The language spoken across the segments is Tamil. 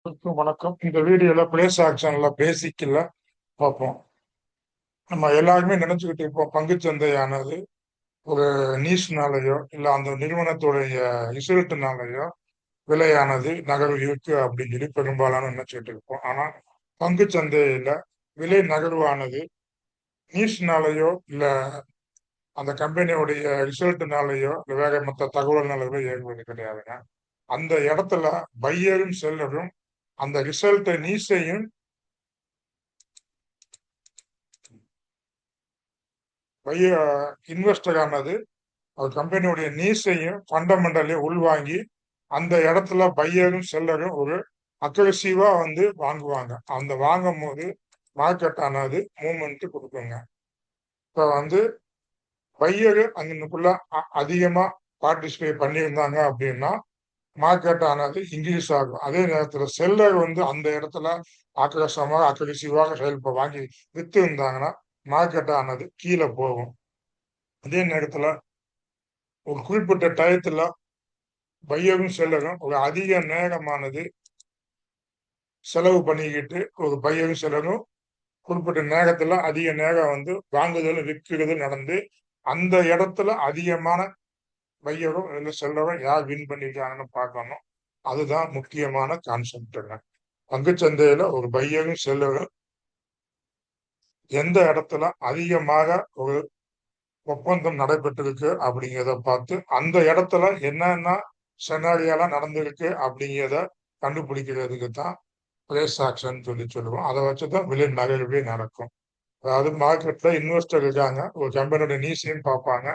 அனைவருக்கும் வணக்கம். இந்த வீடியோல பிளேஸ் ஆக்ஷன்ல பேசிக்கல பார்ப்போம். நம்ம எல்லாருமே நினைச்சுக்கிட்டு இருப்போம் பங்குச்சந்தையானது ஒரு நீஷ்னாலேயோ இல்ல அந்த நிறுவனத்துடைய ரிசல்ட்னாலேயோ விலையானது நகர்வு இருக்கு அப்படின்னு சொல்லி பெரும்பாலான நினைச்சுக்கிட்டு இருப்போம். ஆனா பங்குச்சந்தையில விலை நகர்வானது நீஷ்னாலேயோ இல்ல அந்த கம்பெனியோடைய ரிசல்ட்னாலேயோ இல்ல வேற மற்ற தகவல்னாலேயோ ஏற்படுவது கிடையாதுங்க. அந்த இடத்துல பையரும் செல்லரும் அந்த ரிசல்ட் நீஷையும் பைய இன்வெஸ்டர் ஆனது ஒரு கம்பெனியுடைய நீஷையும் ஃபண்டமெண்டலையும் உள்வாங்கி அந்த இடத்துல பையரும் செல்லரும் ஒரு அக்ரெசிவா வந்து வாங்குவாங்க. அந்த வாங்கும் போது மார்க்கெட் ஆனது மூவ்மெண்ட் கொடுக்குங்க. இப்ப வந்து பையரு அங்கனுக்குள்ள அதிகமா பார்ட்டிசிபேட் பண்ணியிருந்தாங்க அப்படின்னா மார்க்கெட் ஆனது இன்க்ரீஸ் ஆகும். அதே நேரத்துல செல்லர் வந்து அந்த இடத்துல ஆக்ரோஷமாக அக்ரெசிவாக வாங்கி வித்து இருந்தாங்கன்னா மார்க்கெட் ஆனது கீழே போகும். அதே நேரத்துல ஒரு குறிப்பிட்ட டயத்துல பையரும் செல்லரும் ஒரு அதிக நேரமானது செலவு பண்ணிக்கிட்டு ஒரு பையரும் செல்லரும் குறிப்பிட்ட நேரத்துல அதிக நேரம் வந்து வாங்குதலும் விற்கிறதும் நடந்து அந்த இடத்துல அதிகமான பையரும் இல்லை செல்லரும் யார் வின் பண்ணிருக்காங்கன்னு பார்க்கணும். அதுதான் முக்கியமான கான்செப்டுங்க. பங்குச்சந்தையில ஒரு பையரும் செல்லரும் எந்த இடத்துல அதிகமாக ஒரு ஒப்பந்தம் நடைபெற்றிருக்கு அப்படிங்கிறத பார்த்து அந்த இடத்துல என்னென்ன செனாரியாலாம் நடந்திருக்கு அப்படிங்கிறத கண்டுபிடிக்கிறதுக்கு தான் பிளேஸ் ஆக்ஷன் சொல்லுவோம். அதை வச்சுதான் விலை நகர்வே நடக்கும். அதாவது மார்க்கெட்ல இன்வெஸ்டர் இருக்காங்க, ஒரு கம்பெனியோட நீஷையும் பார்ப்பாங்க.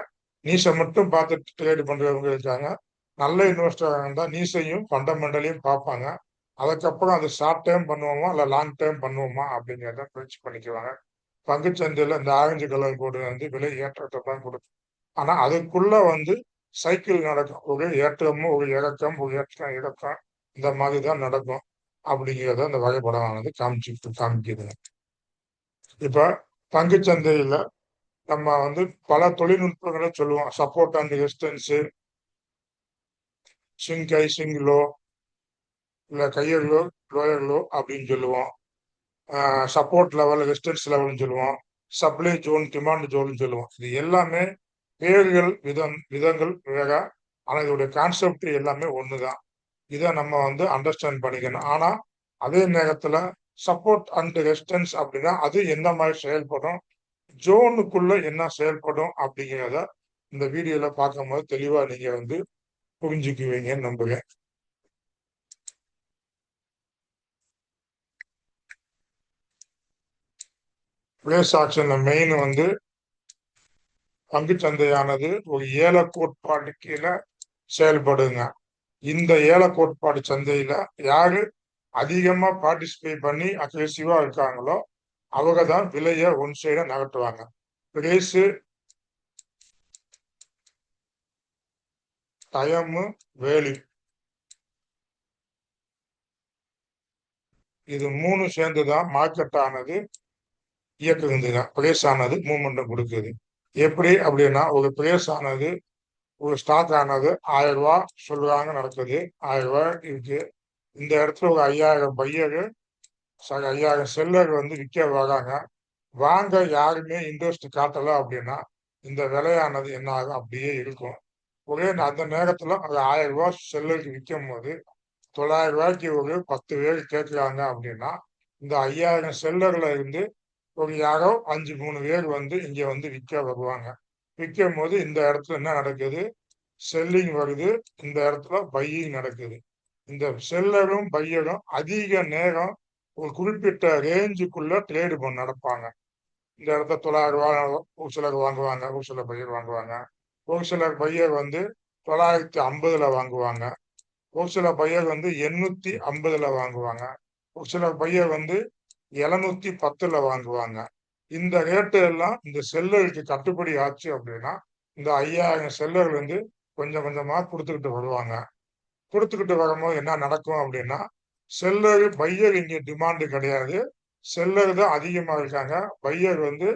நீஷை மட்டும் பார்த்துட்டு ட்ரேட் பண்றவங்க இருக்காங்க. நல்ல இன்வெஸ்டர் இருந்தால் நீஷையும் ஃபண்டமெண்டலையும் பார்ப்பாங்க. அதுக்கப்புறம் அது ஷார்ட் டேர்ம் பண்ணுவோமா இல்லை லாங் டேர்ம் பண்ணுவோமா அப்படிங்கிறத பிரிச்சு பண்ணிக்குவாங்க. பங்குச்சந்தையில இந்த ஆரஞ்சு கலர் போர்டு வந்து விலை ஏற்றத்தை தான் கொடுக்கும். ஆனா அதுக்குள்ள வந்து சைக்கிள் நடக்கும். ஒரு ஏற்றமும் ஒரு இறக்கம், ஒரு ஏற்றம் இறக்கம், இந்த மாதிரி தான் நடக்கும் அப்படிங்கிறத அந்த வரைபடமானது காமிக்குதுங்க. இப்ப பங்குச்சந்தையில நம்ம வந்து பல தொழில்நுட்பங்களை சொல்லுவோம். Support and resistance, swing high swing low, இல்ல கையர் லோ லோயர் லோ அப்படின்னு சொல்லுவோம். சப்போர்ட் லெவல் ரெசிஸ்டன்ஸ் லெவல்னு சொல்லுவோம். சப்ளை ஜோன் டிமாண்ட் ஜோன் சொல்லுவோம். இது எல்லாமே பேர்கள் விதங்கள் வேற. ஆனா இதோடைய கான்செப்ட் எல்லாமே ஒண்ணுதான். இதை நம்ம வந்து அண்டர்ஸ்டாண்ட் பண்ணிக்கணும். ஆனா அதே நேரத்துல சப்போர்ட் அண்ட் ரெசிஸ்டன்ஸ் அப்படின்னா அது எந்த மாதிரி செயல்படும், ஜோனுக்குள்ள என்ன செயல்படும் அப்படிங்கிறத இந்த வீடியோல பார்க்கும்போது தெளிவா நீங்க வந்து புரிஞ்சுக்குவீங்கன்னு நம்புறேன். பிளேஸ் ஆக்ஷன்ல மெயின் வந்து பங்குச்சந்தையானது ஒரு ஏல கோட்பாடு கீழே செயல்படுங்க. இந்த ஏல கோட்பாடு சந்தையில யாரு அதிகமா பார்ட்டிசிபேட் பண்ணி அக்ரெசிவா இருக்காங்களோ அவங்க தான் விலையை ஒன் சைட நகட்டுவாங்க. பிரைஸ், டைம், வேல்யூ இது மூணு சேர்ந்துதான் மார்க்கெட் ஆனது இயக்குதுங்க. பிரைஸ் ஆனது மூவ்மெண்ட் கொடுக்குது. எப்படி அப்படின்னா ஒரு பிரைஸ் ஆனது ஒரு ஸ்டாக் ஆனது 1000 ரூபாய் சொல்றாங்க நடக்குது. 1000 ரூபாய் இருக்கு. இந்த இடத்துல ஒரு 5000 பையரு 5000 செல்லர் வந்து விற்க வராங்க. வாங்க யாருமே இன்ட்ரெஸ்ட் காட்டல அப்படின்னா இந்த விலையானது என்ன ஆகும், அப்படியே இருக்கும். ஒரே அந்த நேரத்துல அது 1000 ரூபாய் செல்லருக்கு விற்கும் போது 900 ரூபாய்க்கு ஒரு 10 பேர் கேட்கிறாங்க அப்படின்னா இந்த 5000 செல்லர்ல இருந்து ஒரு யாரோ 3 பேர் வந்து இங்க வந்து விற்க வருவாங்க. விற்கும் போது இந்த இடத்துல என்ன நடக்குது, செல்லிங் வருது. இந்த இடத்துல பையிங் நடக்குது. இந்த செல்லரும் பையரும் அதிக நேரம் ஒரு குறிப்பிட்ட ரேஞ்சுக்குள்ள ட்ரேடு நடப்பாங்க. இந்த இடத்துல 900 ரூபாய் ஒரு சிலர் வாங்குவாங்க, ஒரு சில பையர் வாங்குவாங்க. ஒரு சிலர் பையர் வந்து 950 வாங்குவாங்க. ஒரு சில பையர் வந்து 850 வாங்குவாங்க. ஒரு சில பையர் வந்து 710 வாங்குவாங்க. இந்த ரேட்டு எல்லாம் இந்த செல்லருக்கு கட்டுப்படி ஆச்சு அப்படின்னா இந்த 5000 செல்லர் வந்து கொஞ்சம் கொஞ்சமா கொடுத்துக்கிட்டு வருவாங்க. கொடுத்துக்கிட்டு வரும்போது என்ன நடக்கும் அப்படின்னா செல்லர் பையர் இங்க டிமாண்டு கிடையாது. செல்லர் தான் அதிகமா இருக்காங்க. பையர் வந்து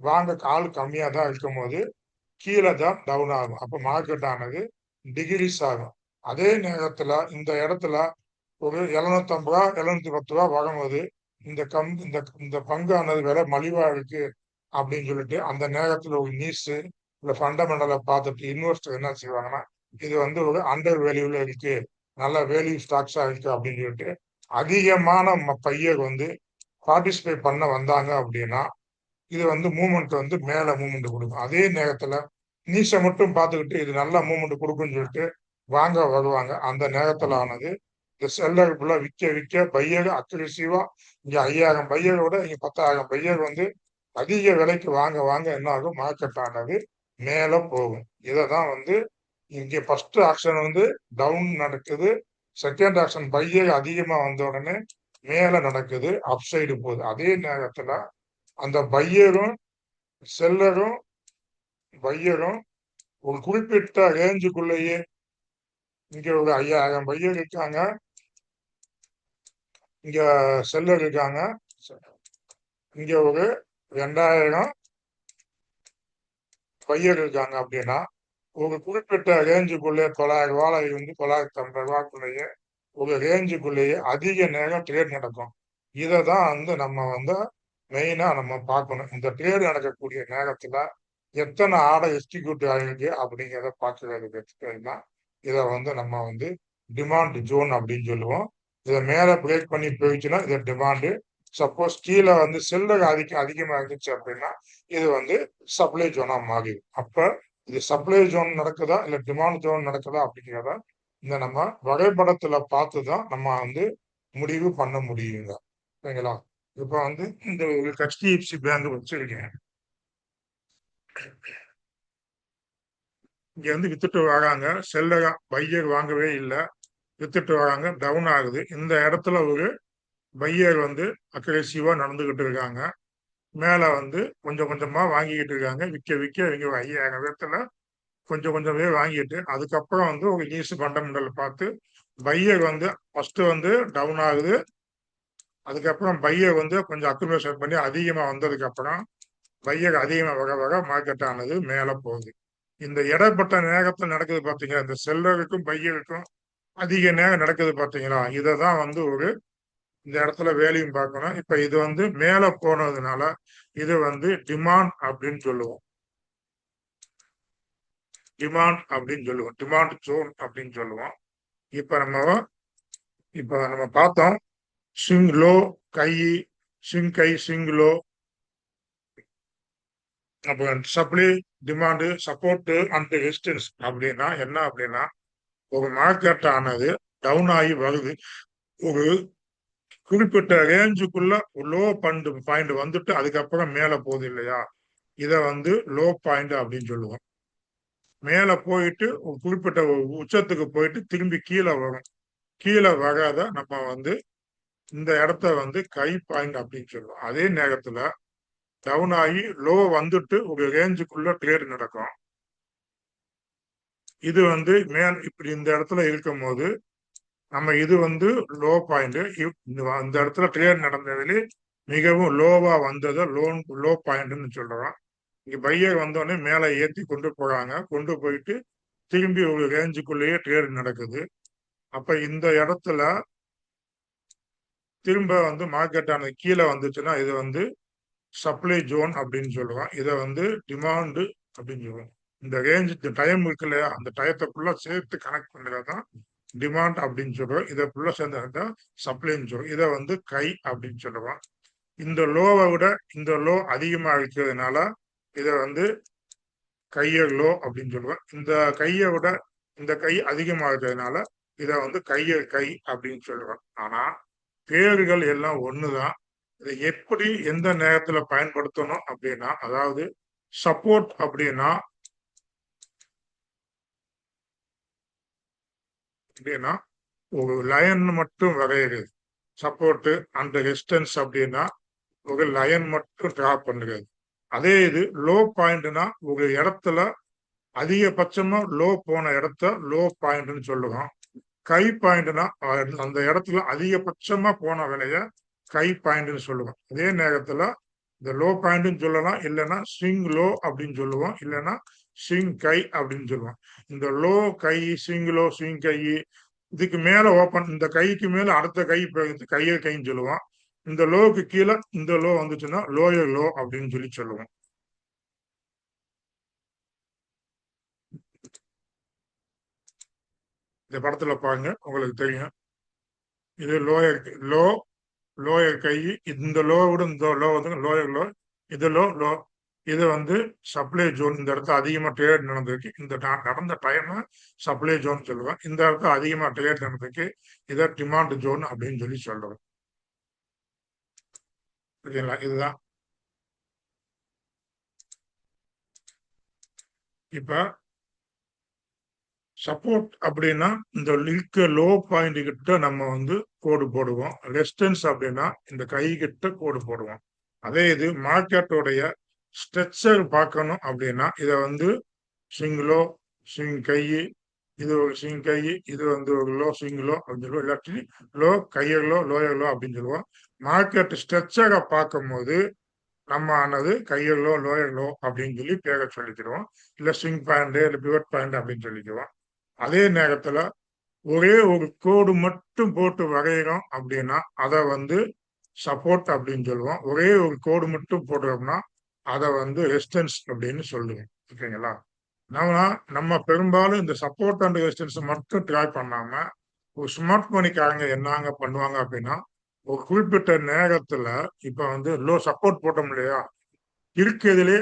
வாங்க ஆள் கம்மியா தான் இருக்கும் போது கீழே தான் டவுன் ஆகும். அப்ப மார்க்கெட் ஆனது டிகிரிஸ் ஆகும். அதே நேரத்துல இந்த இடத்துல ஒரு 750 ரூபா 710 ரூபா வரும்போது இந்த பங்கானது விலை மலிவா இருக்கு அப்படின்னு சொல்லிட்டு அந்த நேரத்துல ஒரு நியூஸ் இல்ல ஃபண்டமெண்டலை பார்த்துட்டு இன்வெஸ்டர் என்ன செய்வாங்கன்னா இது வந்து ஒரு அண்டர் வேல்யூல இருக்கு, நல்ல வேல்யூ ஸ்டாக்ஸா இருக்கு அப்படின்னு சொல்லிட்டு அதிகமான பையர் வந்து பார்ட்டிசிபேட் பண்ண வந்தாங்க அப்படின்னா இது வந்து மூமெண்ட் வந்து மேல மூமெண்ட் கொடுக்கும். அதே நேரத்துல நியூஸை மட்டும் பார்த்துக்கிட்டு இது நல்ல மூமெண்ட் கொடுக்குன்னு சொல்லிட்டு வாங்க வருவாங்க. அந்த நேரத்துல ஆனது இந்த செல்லருக்குள்ள விற்க விற்க பையர் அக்ரெசிவா இங்க 5000 பையரோட இங்க 10,000 பையர் வந்து அதிக விலைக்கு வாங்க வாங்க என்ன ஆகும், மார்க்கெட் ஆனது மேல போகும். இதைதான் வந்து இங்க ஃபர்ஸ்ட் ஆக்ஷன் வந்து டவுன் நடக்குது, செகண்ட் ஆக்ஷன் பையர் அதிகமா வந்த உடனே மேல நடக்குது, அப்சைடு போகுது. அதே நேரத்துல அந்த செல்லரும் பையரும் ஒரு குறிப்பிட்ட ரேஞ்சுக்குள்ளேயே இங்க ஒரு 5000 பையர் இருக்காங்க, இங்க செல்லர் இருக்காங்க, இங்க ஒரு 2000 பையர் இருக்காங்க அப்படின்னா ஒரு குறிப்பிட்ட ரேஞ்சுக்குள்ளே 900 ரூபாயில இருந்து 950 ரூபாய்க்குள்ளேயே ஒரு ரேஞ்சுக்குள்ளேயே அதிக நேரம் ட்ரேட் நடக்கும். இதை தான் வந்து நம்ம வந்து மெயினா நம்ம பார்க்கணும். இந்த ட்ரேட் நடக்கக்கூடிய நேரத்துல எத்தனை ஆர்டர் எக்ஸிக்யூட் ஆகிருக்கு அப்படிங்கிறத பார்க்கறதுக்கு தான் இதை வந்து நம்ம வந்து டிமாண்ட் ஜோன் அப்படின்னு சொல்லுவோம். இதை மேல பிரேக் பண்ணி போயிடுச்சுன்னா இது டிமாண்டு. சப்போஸ் கீழே வந்து செல்லர் அதிகமா இருந்துச்சு அப்படின்னா இது வந்து சப்ளை ஜோனா மாறிடும். அப்ப இது சப்ளை ஜோன் நடக்குதா இல்ல டிமாண்ட் ஜோன் நடக்குதா அப்படிங்கிறத இந்த நம்ம வரைபடத்துல பார்த்துதான் நம்ம வந்து முடிவு பண்ண முடியுங்க. சரிங்களா? இப்ப வந்து இந்த ஒரு HDFC பேங்க் வச்சிருக்கேன். இங்க வந்து வித்துட்டு வராங்க, செல்லரா பையர் வாங்கவே இல்லை, வித்துட்டு வராங்க, டவுன் ஆகுது. இந்த இடத்துல ஒரு பையர் வந்து அக்ரெசிவா நடந்துகிட்டு இருக்காங்க, மேல வந்து கொஞ்சம் கொஞ்சமா வாங்கிக்கிட்டு இருக்காங்க, விற்க விற்க இவங்க 5000 பேர்த்துல கொஞ்சம் கொஞ்சமே வாங்கிட்டு அதுக்கப்புறம் வந்து ஒரு நியூஸ் ஃபண்டமெண்டல் பார்த்து பையர் வந்து ஃபர்ஸ்ட் வந்து டவுன் ஆகுது, அதுக்கப்புறம் பையர் வந்து கொஞ்சம் அக்குமுலேஷன் பண்ணி அதிகமா வந்ததுக்கு அப்புறம் பையர் அதிகமா வர வர மார்க்கெட் ஆனது மேல போகுது. இந்த இடைப்பட்ட நேரத்தில் நடக்குது பாத்தீங்களா, இந்த செல்லருக்கும் பையருக்கும் அதிக நேரம் நடக்குது பாத்தீங்களா, இதை தான் வந்து ஒரு இந்த இடத்துல வேலையும் பார்க்கணும். இப்ப இது வந்து மேல போனதுனால இது வந்து டிமாண்ட் அப்படின்னு சொல்லுவோம். டிமாண்ட் ஜோன் அப்படின்னு சொல்லுவோம். இப்ப நம்ம பார்த்தோம் ஸ்விங் லோ கை, ஸ்விங் லோ, அப்போ supply demand support and resistance அப்படின்னா என்ன அப்படின்னா ஒரு மார்க்கெட் ஆனது டவுன் ஆகி வருது, ஒரு குறிப்பிட்ட ரேஞ்சுக்குள்ள லோ பாயிண்ட் வந்துட்டு அதுக்கப்புறம் மேல போகுது இல்லையா, இதை வந்து லோ பாயிண்ட் அப்படின்னு சொல்லுவோம். மேல போயிட்டு ஒரு குறிப்பிட்ட உச்சத்துக்கு போயிட்டு திரும்பி கீழே வரும், கீழே வராத நம்ம வந்து இந்த இடத்த வந்து கை பாயிண்ட் அப்படின்னு சொல்லுவோம். அதே நேரத்துல டவுன் ஆகி லோ வந்துட்டு ஒரு ரேஞ்சுக்குள்ள ட்ரேட் நடக்கும். இது வந்து மேல் இப்படி இந்த இடத்துல இருக்கும் போது நம்ம இது வந்து லோ பாயிண்ட், இந்த இடத்துல ட்ரேட் நடந்ததுல மிகவும் லோவா வந்ததை லோ பாயிண்ட்னு சொல்றோம். இங்க பையர் வந்தோடனே மேலே ஏற்றி கொண்டு போறாங்க, கொண்டு போயிட்டு திரும்பி ஒரு ரேஞ்சுக்குள்ளேயே ட்ரேட் நடக்குது. அப்ப இந்த இடத்துல திரும்ப வந்து மார்க்கெட் ஆனது கீழே வந்துச்சுன்னா இது வந்து சப்ளை ஜோன் அப்படின்னு சொல்லுவோம். இதை வந்து டிமாண்டு அப்படின்னு சொல்லுவோம். இந்த ரேஞ்ச் டைம் இருக்கு இல்லையா, அந்த டயத்தை ஃபுல்லா சேர்த்து கனெக்ட் பண்ணுறதுதான் டிமாண்ட் அப்படின்னு சொல்லுவோம். இதை ஃபுல்லா சேர்ந்து சப்ளைன்னு சொல்லுவோம். இதை வந்து கை அப்படின்னு சொல்லுவோம். இந்த லோவை விட இந்த லோ அதிகமா இருக்கிறதுனால இதை வந்து கையை லோ அப்படின்னு சொல்லுவோம். இந்த கையை விட இந்த கை அதிகமா இருக்கிறதுனால இதை வந்து கை அப்படின்னு சொல்லுவோம். ஆனா பேர்கள் எல்லாம் ஒண்ணுதான். இதை எப்படி எந்த நேரத்துல பயன்படுத்தணும் அப்படின்னா, அதாவது சப்போர்ட் அப்படின்னா ஒரு லைன் மட்டும் வரைகிறது, சப்போர்ட் அண்ட் ரெசிஸ்டன்ஸ் அப்படின்னா ஒரு லைன் மட்டும் டிரா பண்ணுறது. அதே இது லோ பாயிண்ட்னா ஒரு இடத்துல அதிகபட்சமா லோ போன இடத்த லோ பாயிண்ட்னு சொல்லுவோம். கை பாயிண்ட்னா அந்த இடத்துல அதிகபட்சமா போன விலைய கை பாயிண்ட்னு சொல்லுவோம். அதே நேரத்துல இந்த லோ பாயிண்ட்னு சொல்லலாம், இல்லைன்னா ஸ்விங் லோ அப்படின்னு சொல்லுவோம், இல்லைன்னா ஸ்விங் கை அப்படின்னு சொல்லுவோம். இந்த லோ கை, ஸ்விங் லோ, ஸ்விங் கை இதுக்கு மேல ஓப்பன், இந்த கைக்கு மேல அடுத்த கை கையை கைன்னு சொல்லுவோம். இந்த லோவுக்கு கீழே இந்த லோ வந்துச்சுன்னா லோயர் லோ அப்படின்னு சொல்லி சொல்லுவோம். இந்த படத்துல பாருங்க, உங்களுக்கு தெரியும். இது லோயர் லோ, லோயர் கை. இந்த லோவோட இந்த லோ வந்து லோயர் லோ. இது லோ லோ. இது வந்து சப்ளை ஜோன். இந்த இடத்துல அதிகமா ட்ரேட் நடந்திருக்கு. இந்த நடந்த டைம் சப்ளை ஜோன் சொல்லுவேன். இந்த இடத்துல அதிகமா ட்ரேட் நடந்திருக்கு. இதை டிமாண்ட் ஜோன் அப்படின்னு சொல்லி சொல்றோம். ஓகேங்களா? இதுதான். இப்ப சப்போர்ட் அப்படின்னா இந்த லிங்க் லோ பாயிண்ட் கிட்ட நம்ம வந்து கோடு போடுவோம். ரெசிஸ்டன்ஸ் அப்படின்னா இந்த கை கிட்ட கோடு போடுவோம். அதே இது மார்க்கெட்டோடைய ஸ்ட்ரக்சர் பார்க்கணும் அப்படின்னா இதை வந்து ஸ்விங் லோ, ஸ்விங் கை, இது ஒரு ஸ்விங் கை, இது வந்து ஒரு லோ ஸ்விங் லோ அப்படின்னு சொல்லுவோம். இல்லாட்டி லோ கையர் லோ, லோயர் லோ அப்படின்னு சொல்லுவோம். மார்க்கெட் ஸ்ட்ரக்சரை பார்க்கும்போது நம்ம ஆனது கையர் லோ, லோயர் லோ அப்படின்னு சொல்லி பேரை சொல்லிக்கிறோம். இல்லை ஸ்விங் பாயிண்ட், இல்லை பிவட் பாயிண்ட் அப்படின்னு சொல்லிக்குவோம். அதே நேரத்துல ஒரே ஒரு கோடு மட்டும் போட்டு வரைகிறோம் அப்படின்னா அதை வந்து சப்போர்ட் அப்படின்னு சொல்லுவோம். ஒரே ஒரு கோடு மட்டும் போடுறோம்னா அதை வந்து ரெசிஸ்டன்ஸ் அப்படின்னு சொல்லுவோம். ஓகேங்களா? நம்ம நம்ம பெரும்பாலும் இந்த சப்போர்ட் அண்ட் ரெசிஸ்டன்ஸ் மட்டும் ட்ரை பண்ணாம ஒரு ஸ்மார்ட் மணிக்காரங்க என்னங்க பண்ணுவாங்க அப்படின்னா ஒரு குறிப்பிட்ட நேரத்துல இப்ப வந்து லோ சப்போர்ட் போட்டோம் இல்லையா, இருக்கிறதுலே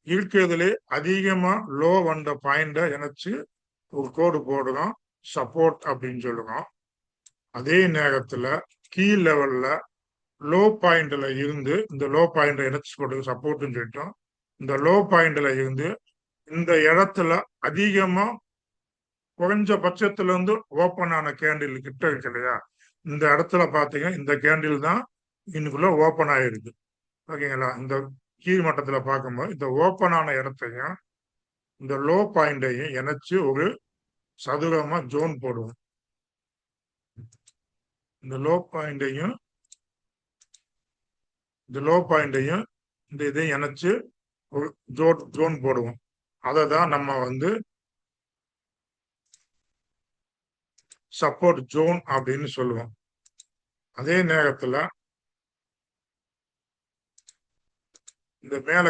இருக்கிறதுலே அதிகமா லோ வந்த பாயிண்ட இணைச்சு ஒரு கோடு போடுறோம், சப்போர்ட் அப்படின்னு சொல்லுறோம். அதே நேரத்துல கீ லெவல்ல லோ பாயிண்ட்ல இருந்து இந்த லோ பாயிண்ட் இணைச்சு போட்டு சப்போர்ட்னு சொல்லிட்டோம். இந்த லோ பாயிண்ட்ல இருந்து இந்த இடத்துல அதிகமா குறைஞ்ச பட்சத்துல இருந்து ஓப்பன் ஆன கேண்டில் கிட்ட இருக்கு இல்லையா, இந்த இடத்துல பாத்தீங்கன்னா இந்த கேண்டில் தான் இன்னைக்குள்ள ஓப்பன் ஆயிருக்கு. ஓகேங்களா? இந்த கீழ் மட்டத்துல பார்க்கும்போது இந்த ஓப்பன் ஆன இடத்தையும் இந்த லோ பாயிண்டையும் இணைச்சு ஒரு சதுரமா ஜோன் போடுவோம். இந்த லோ பாயிண்டையும் இந்த லோ பாயிண்டையும் இந்த இதையும் இணைச்சு ஒரு ஜோன் போடுவோம். அதை தான் நம்ம வந்து சப்போர்ட் ஜோன் அப்படின்னு சொல்லுவோம். அதே நேரத்துல இந்த மேல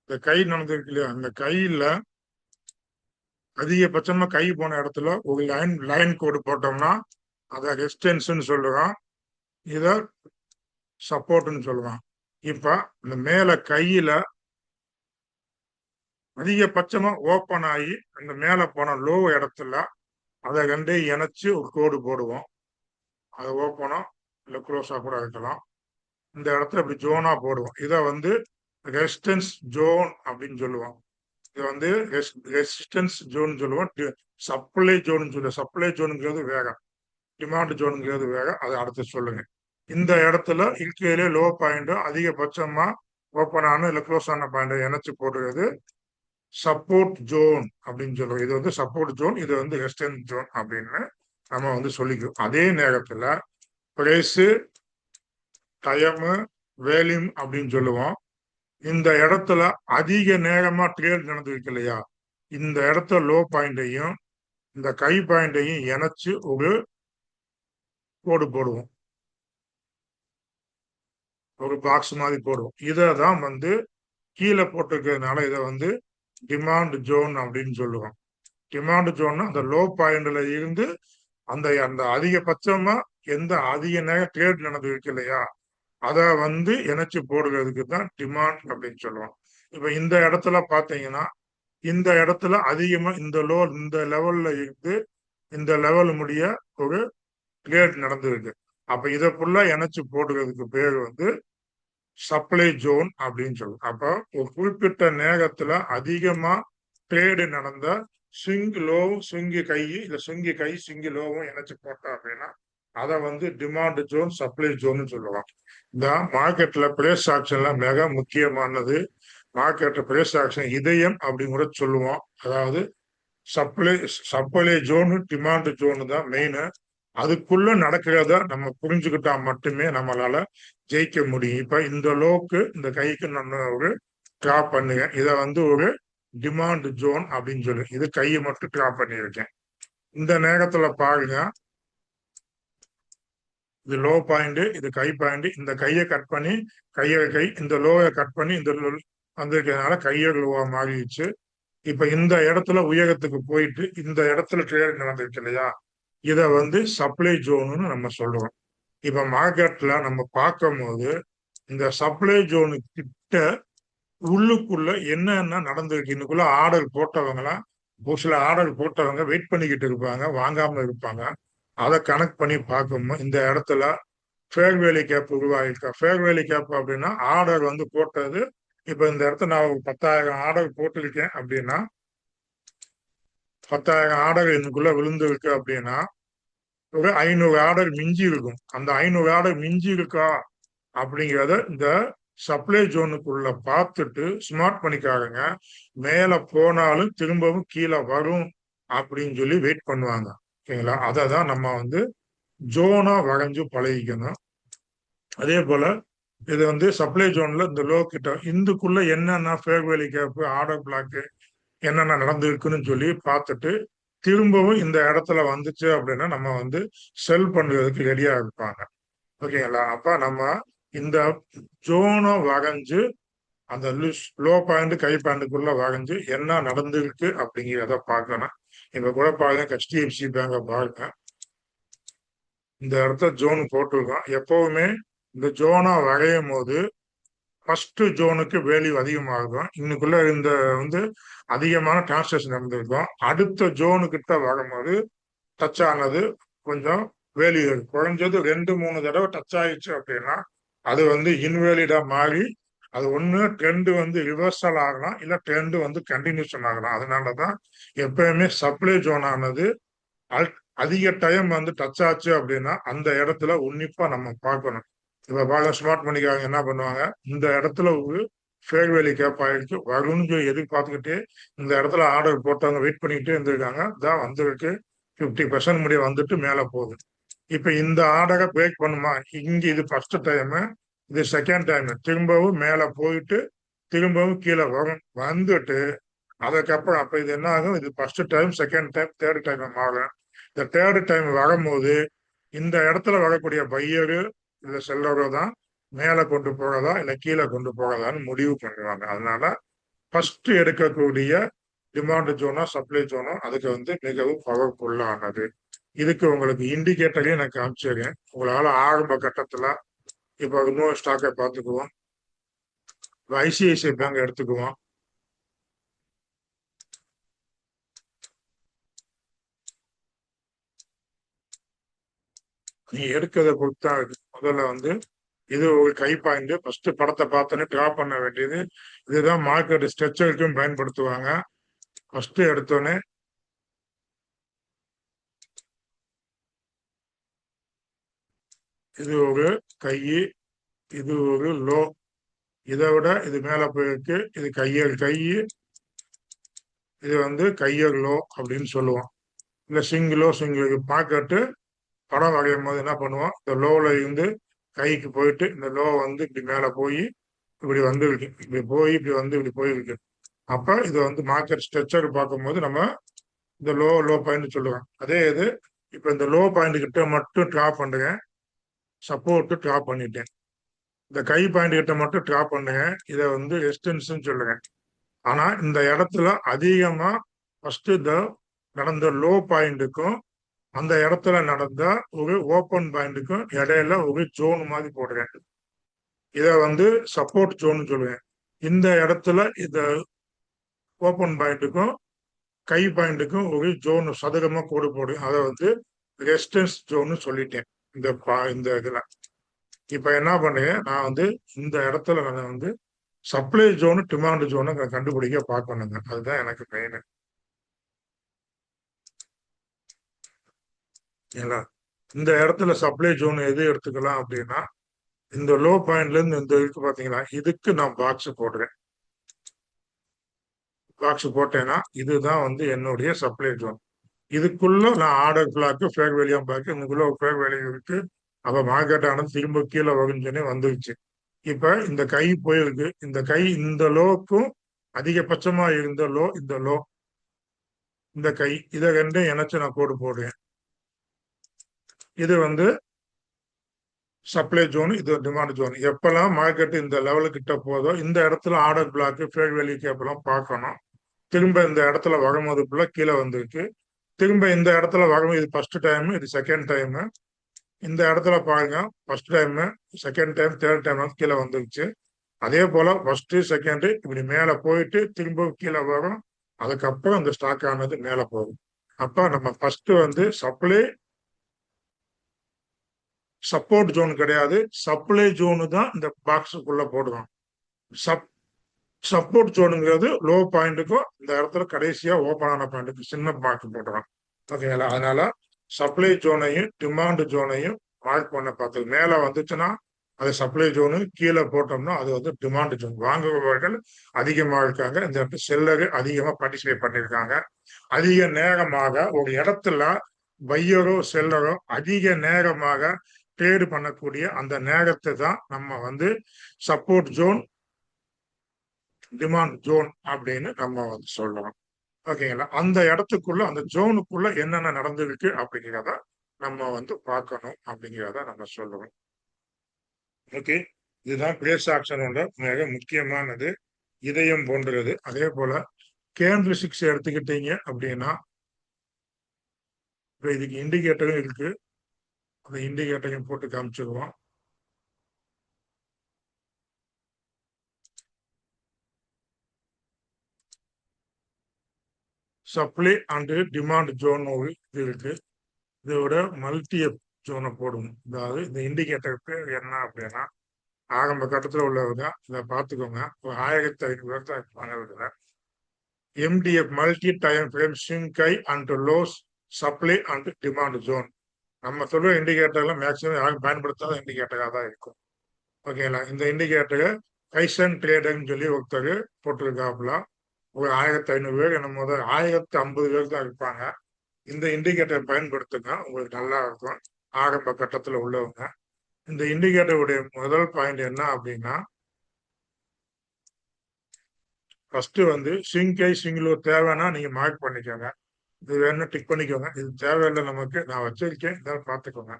இந்த கை நடந்திருக்கு இல்லையா, அந்த கையில அதிகபட்சமா கை போன இடத்துல ஒரு லைன் கோடு போட்டோம்னா அதை ரெசிஸ்டன்ஸ்ன்னு சொல்லுவோம். இத சப்போர்ட்னு சொல்லுவான். இப்ப இந்த மேல கையில அதிகபட்சமா ஓப்பன் ஆகி அந்த மேல போன லோ இடத்துல அதை ரெண்டே இணைச்சு ஒரு கோடு போடுவோம். அது ஓப்பனா இல்லை க்ளோஸா கூட இருக்கலாம். இந்த இடத்துல இப்படி ஜோனா போடுவோம். இதை வந்து ரெசிஸ்டன்ஸ் ஜோன் அப்படின்னு சொல்லுவோம். இது வந்து ரெசிஸ்டன்ஸ் ஜோன் சொல்லுவோம். சப்ளை ஜோன் சொல்லுவோம். சப்ளை ஜோனுங்கிறது வேற, டிமாண்ட் ஜோனுங்கிறது வேற. அதை அடுத்து சொல்லுங்க. இந்த இடத்துல இருக்கிறதுலே லோ பாயிண்ட் அதிகபட்சமா ஓப்பன் ஆன இல்லை க்ளோஸ் ஆன பாயிண்ட் இணைச்சு போடுறது சப்போர்ட் ஜோன் அப்படின்னு சொல்லுவோம். இது வந்து சப்போர்ட் ஜோன், இது வந்து ரெசிஸ்டன்ஸ் ஜோன் அப்படின்னு நம்ம வந்து சொல்லிக்கிறோம். அதே நேரத்துல பிரைஸ், டைம், வேல்யூம் அப்படின்னு சொல்லுவோம். இந்த இடத்துல அதிக நேரமா ட்ரேட் நடந்திருக்கு இல்லையா, இந்த இடத்துல லோ பாயிண்டையும் இந்த கை பாயிண்டையும் இணைச்சு ஒரு கோடு போடுவோம், ஒரு பாக்ஸ் மாதிரி போடுவோம். இதை தான் வந்து கீழே போட்டிருக்கிறதுனால இதை வந்து டிமாண்ட் ஜோன் அப்படின்னு சொல்லுவோம். டிமாண்ட் ஜோன் அந்த லோ பாயிண்ட்ல இருந்து அந்த அந்த அதிகபட்சமா எந்த அதிக நேரம் ட்ரேட் நடந்திருக்கு இல்லையா, அதை வந்து இணைச்சு போடுறதுக்கு தான் டிமாண்ட் அப்படின்னு சொல்லுவோம். இப்ப இந்த இடத்துல பாத்தீங்கன்னா இந்த இடத்துல அதிகமா இந்த லோ இந்த லெவல்ல இருந்து இந்த லெவல் முடிய ஒரு ட்ரேட் நடந்திருக்கு. அப்ப இதை ஃபுல்லா இணைச்சு போடுறதுக்கு பேர் வந்து சப்ளை ஜோன் அப்படின்னு சொல்லுவோம். அப்ப ஒரு குறிப்பிட்ட நேரத்துல அதிகமா ட்ரேடு நடந்த ஸ்விங் லோவும் ஸ்விங்கி கை, இல்ல ஸ்விங்கி கை ஸ்விங்கி லோவும் இணைச்சு போட்டோம் அப்படின்னா அதை வந்து டிமாண்ட் ஜோன், சப்ளை ஜோன் சொல்லுவாங்க. இந்த மார்க்கெட்ல பிரைஸ் ஆக்ஷன்ல மிக முக்கியமானது. மார்க்கெட் பிரைஸ் ஆக்ஷன் இதயம் அப்படின்னு கூட சொல்லுவோம். அதாவது supply supply zone demand zone தான் மெயின். அதுக்குள்ள நடக்கிறத நம்ம புரிஞ்சுக்கிட்டா மட்டுமே நம்மளால ஜெயிக்க முடியும். இப்ப இந்த லோக்கு இந்த கைக்கு நான் ஒரு டிராப் பண்ணுங்க. இதை வந்து ஒரு டிமாண்ட் ஜோன் அப்படின்னு சொல்லி இது கையை மட்டும் டிராப் பண்ணியிருக்கேன். இந்த நேரத்துல பாருங்க, இது லோ பாயிண்ட், இது கை பாயிண்ட். இந்த கையை கட் பண்ணி கை இந்த லோவை கட் பண்ணி இந்த வந்திருக்கிறதுனால கையை லோவா மாறிடுச்சு. இப்ப இந்த இடத்துல உயரத்துக்கு போயிட்டு இந்த இடத்துல ட்ரேட் நடந்திருக்கு இல்லையா, இத வந்து சப்ளை ஜோனுன்னு நம்ம சொல்றோம். இப்ப மார்க்கெட்ல நம்ம பார்க்கும் போது இந்த சப்ளை ஜோனு கிட்ட உள்ளுக்குள்ள என்னென்ன நடந்திருக்கு, இன்னுக்குள்ள ஆர்டர் போட்டவங்களாம் ஒரு சில ஆர்டர் போட்டவங்க வெயிட் பண்ணிக்கிட்டு இருப்பாங்க, வாங்காம இருப்பாங்க. அதை கனெக்ட் பண்ணி பார்க்கும்போது இந்த இடத்துல ஃபேர் வேலி கேப் உருவாகிருக்கா. ஃபேர் வேலி கேப் அப்படின்னா ஆர்டர் வந்து போட்டது. இப்ப இந்த இடத்துல நான் 10,000 ஆர்டர் போட்டிருக்கேன் அப்படின்னா 10,000 ஆர்டர் எனக்குள்ள விழுந்திருக்கு அப்படின்னா ஒரு 500 ஆர்டர் மிஞ்சி இருக்கும். அந்த 500 ஆர்டர் மிஞ்சி இருக்கா அப்படிங்கிறத இந்த சப்ளை ஜோனுக்குள்ள பார்த்துட்டு ஸ்மார்ட் பண்ணிக்காரங்க மேல போனாலும் திரும்பவும் கீழே வரும் அப்படின்னு சொல்லி வெயிட் பண்ணுவாங்க. ஓகேங்களா? அதை தான் நம்ம வந்து ஜோனா வரைஞ்சு பழகிக்கணும். அதே போல இது வந்து சப்ளை ஜோன்ல இந்த லோ கிட்ட இந்துக்குள்ள என்னென்ன ஃபேர் வேலி கேப் ஆர்டர் பிளாக் என்னென்ன நடந்திருக்குன்னு சொல்லி பார்த்துட்டு திரும்பவும் இந்த இடத்துல வந்துச்சு அப்படின்னா நம்ம வந்து செல் பண்றதுக்கு ரெடியா இருப்பாங்க. ஓகேங்களா? அப்ப நம்ம இந்த ஜோனை வரைஞ்சு அந்த லோ பாயிண்ட் கை பாயிண்ட்டுக்குள்ள வரைஞ்சு என்ன நடந்திருக்கு அப்படிங்கிறத பார்க்கணும். இப்ப கூட பாருங்க, HDFC பேங்க பாருங்க, இந்த இடத்த ஜோன் போட்டிருக்கோம். எப்பவுமே இந்த ஜோனா வரையும் போது ஃபர்ஸ்ட் ஜோனுக்கு வேல்யூ அதிகமாகும். இன்னைக்குள்ள இந்த வந்து அதிகமான டிரான்சாக்ஷன் நடந்திருக்கும். அடுத்த ஜோனு கிட்ட வரும்போது டச் ஆனது கொஞ்சம் வேல்யூ குறைஞ்சது 2-3 தடவை டச் ஆயிடுச்சு அப்படின்னா அது வந்து இன்வேலிடா மாறி அது ஒண்ணு ட்ரெண்ட் வந்து ரிவர்சல் ஆகலாம், இல்ல ட்ரெண்ட் வந்து கண்டினியூஷன் ஆகலாம். அதனாலதான் எப்பயுமே சப்ளை ஜோன் ஆனது அதிக டைம் வந்து டச் ஆச்சு அப்படின்னா அந்த இடத்துல உன்னிப்பா நம்ம பார்க்கணும். இப்ப பாருங்க, ஸ்மார்ட் பண்ணிக்காங்க என்ன பண்ணுவாங்க, இந்த இடத்துல ஒரு ஃபேர் வேலி கேப் ஆயிடுச்சு வரும்னு சொல்லி எதிர்பார்த்துக்கிட்டே இந்த இடத்துல ஆர்டர் போட்டவங்க வெயிட் பண்ணிக்கிட்டே இருந்திருக்காங்க. தான் வந்திருக்கு 50% முடிய வந்துட்டு மேல போகுது. இப்ப இந்த ஆர்டரை பிரேக் பண்ணுமா, இங்க இது ஃபர்ஸ்ட் டைம், இது செகண்ட் டைம், திரும்பவும் மேல போயிட்டு திரும்பவும் கீழே வரும், வந்துட்டு அதுக்கப்புறம் அப்ப இது என்ன ஆகும், இது first time, second time, third time ஆகும். இந்த தேர்ட் டைம் வரும்போது இந்த இடத்துல வரக்கூடிய பையரு இல்ல செல்லரோ தான் மேல கொண்டு போறதா இல்ல கீழே கொண்டு போறதான்னு முடிவு பண்ணுவாங்க. அதனால ஃபர்ஸ்ட் எடுக்கக்கூடிய டிமாண்ட் ஜோனோ சப்ளை ஜோனோ அதுக்கு வந்து மிகவும் பவர்ஃபுல்லானது. இதுக்கு உங்களுக்கு இண்டிகேட்டரையும் நான் காமிச்சிருக்கேன். உங்களால ஆரம்ப கட்டத்துல இப்ப இன்னொரு ஸ்டாக்கை பார்த்துக்குவோம். ICICI பேங்க் எடுத்துக்குவோம். நீ எடுக்கிறத பொறுத்தா முதல்ல வந்து இது ஒரு கை பாயிண்ட். ஃபர்ஸ்ட் படத்தை பார்த்தோன்னே டிராப் பண்ண வேண்டியது. இதுதான் மார்க்கெட் ஸ்ட்ரெச்சருக்கும் பயன்படுத்துவாங்க. ஃபர்ஸ்ட் எடுத்தோடனே இது ஒரு கை, இது ஒரு லோ, இதை விட இது மேல போயிருக்கு, இது கையல் கை, இது வந்து கையல் லோ அப்படின்னு சொல்லுவோம். இல்ல சிங்கிள் மார்க்கெட்டு படம் வரையும் போது என்ன பண்ணுவோம், இந்த லோல இருந்து கைக்கு போயிட்டு இந்த லோ வந்து இப்படி மேல போய் இப்படி வந்து இருக்கு, இப்படி போய் இப்படி வந்து இப்படி போயிருக்கு. அப்ப இது வந்து மார்க்கெட் ஸ்ட்ரெச்சர் பார்க்கும்போது நம்ம இந்த லோ பாயிண்ட் சொல்லுவேன். அதே இது இப்ப இந்த லோ பாயிண்ட் கிட்ட மட்டும் டிராப் பண்ணுங்க, சப்போர்ட் டிராப் பண்ணிட்டேன். இந்த கை பாயிண்ட் கிட்ட மட்டும் டிராப் பண்ணுங்க, இதை வந்து ரெசிஸ்டன்ஸ் சொல்லுங்க. ஆனா இந்த இடத்துல அதிகமா ஃபர்ஸ்ட் இந்த நடந்த லோ பாயிண்ட்டுக்கும் அந்த இடத்துல நடந்த ஒரு ஓப்பன் பாயிண்ட்டுக்கும் இடையில ஒரு ஜோன் மாதிரி போடுறேன். இதை வந்து சப்போர்ட் ஜோன் சொல்லுவேன். இந்த இடத்துல இந்த ஓப்பன் பாயிண்ட்டுக்கும் கை பாயிண்ட்டுக்கும் ஒரு ஜோன் சதுரமா கோடு போடுவேன். அதை வந்து ரெசிஸ்டன்ஸ் ஜோன்னு சொல்லிட்டேன். இந்த இதுல இப்ப என்ன பண்ணுறேன், நான் வந்து இந்த இடத்துல நான் வந்து சப்ளை ஜோனு டிமாண்ட் ஜோனு கண்டுபிடிக்க பார்க்கணுங்க. அதுதான் எனக்கு மெயின். இந்த இடத்துல சப்ளை ஜோன் எது எடுத்துக்கலாம் அப்படின்னா இந்த லோ பாயிண்ட்ல இருந்து இந்த இருக்கு பாத்தீங்களா, இதுக்கு நான் பாக்ஸ் போடுறேன். பாக்ஸ் போட்டேன்னா இதுதான் வந்து என்னுடைய சப்ளை ஜோன். இதுக்குள்ள நான் order block fake value block இதுக்குள்ள ஃபேக் வேல்யூ இருக்கு. அப்ப மார்க்கெட் ஆனது திரும்ப கீழே வரும்னு வந்துருச்சு. இப்ப இந்த கை போயிருக்கு. இந்த கை இந்த லோக்கும் அதிகபட்சமா இருந்த லோ இந்த லோ, இந்த கை இதை ரெண்டும் இணைச்சு நான் கோடு போடுறேன். இது வந்து சப்ளை ஜோன், இது டிமாண்ட் ஜோன். எப்பெல்லாம் மார்க்கெட் இந்த லெவலு கிட்ட போதோ இந்த இடத்துல ஆர்டர் பிளாக் ஃபேக் வேல்யூ கேப்பெல்லாம் பார்க்கணும். திரும்ப இந்த இடத்துல வரும்போதுக்குள்ள கீழே வந்திருக்கு. திரும்ப இந்த இடத்துல வரும்போது இது ஃபர்ஸ்ட் டைம், இது செகண்ட் டைம். இந்த இடத்துல பாருங்க, first time, second time, third time கீழே வந்துருச்சு. அதே போல ஃபர்ஸ்ட் செகண்ட் இப்படி மேல போயிட்டு திரும்ப கீழே வரும். அதுக்கப்புறம் இந்த ஸ்டாக் ஆனது மேல போகும். அப்ப நம்ம ஃபர்ஸ்ட் வந்து சப்போர்ட் ஜோன் கிடையாது, சப்ளை ஜோனு தான் இந்த பாக்ஸுக்குள்ள போடுறோம். சப்போர்ட் ஜோனுங்கிறது லோ பாயிண்ட்டுக்கும் இந்த இடத்துல கடைசியா ஓப்பன் ஆன பாயிண்ட்டுக்கு சின்ன பாக்ஸ் போடுறோம். ஓகேங்களா? அதனால சப்ளை ஜோனையும் டிமாண்ட் ஜோனையும் மார்க் பண்ண பார்த்தது மேல வந்துச்சுன்னா அது சப்ளை ஜோனு, கீழே போட்டோம்னா அது வந்து டிமாண்ட் ஜோன். வாங்குபவர்கள் அதிகமாக இருக்காங்க, இந்த இடத்துல செல்லரு அதிகமா பார்ட்டிசிபேட் பண்ணியிருக்காங்க. அதிக நேரமாக ஒரு இடத்துல பையரோ செல்லரோ அதிக நேரமாக ட்ரேடு பண்ணக்கூடிய அந்த நேரத்தை தான் நம்ம வந்து சப்போர்ட் ஜோன், டிமாண்ட் ஜோன் அப்படின்னு நம்ம வந்து சொல்றோம். ஓகேங்களா? அந்த இடத்துக்குள்ள அந்த ஜோனுக்குள்ள என்னென்ன நடந்திருக்கு அப்படிங்கிறத நம்ம வந்து பார்க்கணும் அப்படிங்கிறத நம்ம சொல்லுவோம். ஓகே, இதுதான் பிளேஸ் ஆக்ஷனோட மிக முக்கியமானது. இதயம் போன்றது. அதே போல கேண்டில் சிக்ஸ் எடுத்துக்கிட்டீங்க அப்படின்னா இப்போ இதுக்கு இண்டிகேட்டரும் இருக்கு. அந்த இண்டிகேட்டரையும் போட்டு காமிச்சிருவோம். சப்ளை அண்ட் டிமாண்ட் ஜோன் ஒரு இது இருக்கு. இதோட மல்டி ஜோனை போடுவோம். அதாவது இந்த இண்டிகேட்டர் பேர் என்ன அப்படின்னா ஆரம்ப கட்டத்தில் உள்ளவங்க இதை பார்த்துக்கோங்க. ஒரு 1500 தான் இருப்பாங்க இதுல. MDF மல்டி டைம் ஃப்ரேம் ஸ்விங்கை and lows supply and demand zone. நம்ம சொல்ற இண்டிகேட்டர்லாம் மேக்சிமம் யாரும் பயன்படுத்தாத இண்டிகேட்டராக தான் இருக்கும். ஓகேங்களா? இந்த இண்டிகேட்டரை கைசன் ட்ரேடர்னு சொல்லி ஒருத்தர் போட்டிருக்காப்புல. ஒரு 1500 பேர் என்ன முதல் 1050 பேர் தான் இருப்பாங்க. இந்த இண்டிகேட்டர் பயன்படுத்துங்க, உங்களுக்கு நல்லா இருக்கும். ஆரம்ப கட்டத்தில் உள்ளவங்க இந்த இண்டிகேட்டருடைய முதல் பாயிண்ட் என்ன அப்படின்னா ஃபர்ஸ்ட் வந்து ஸ்விங்கை ஸ்விங்கில் தேவைன்னா நீங்க மார்க் பண்ணிக்கோங்க. இது வேணும் டிக் பண்ணிக்கோங்க. இது தேவையில்லை நமக்கு, நான் வச்சிருக்கேன், இதை பார்த்துக்கோங்க.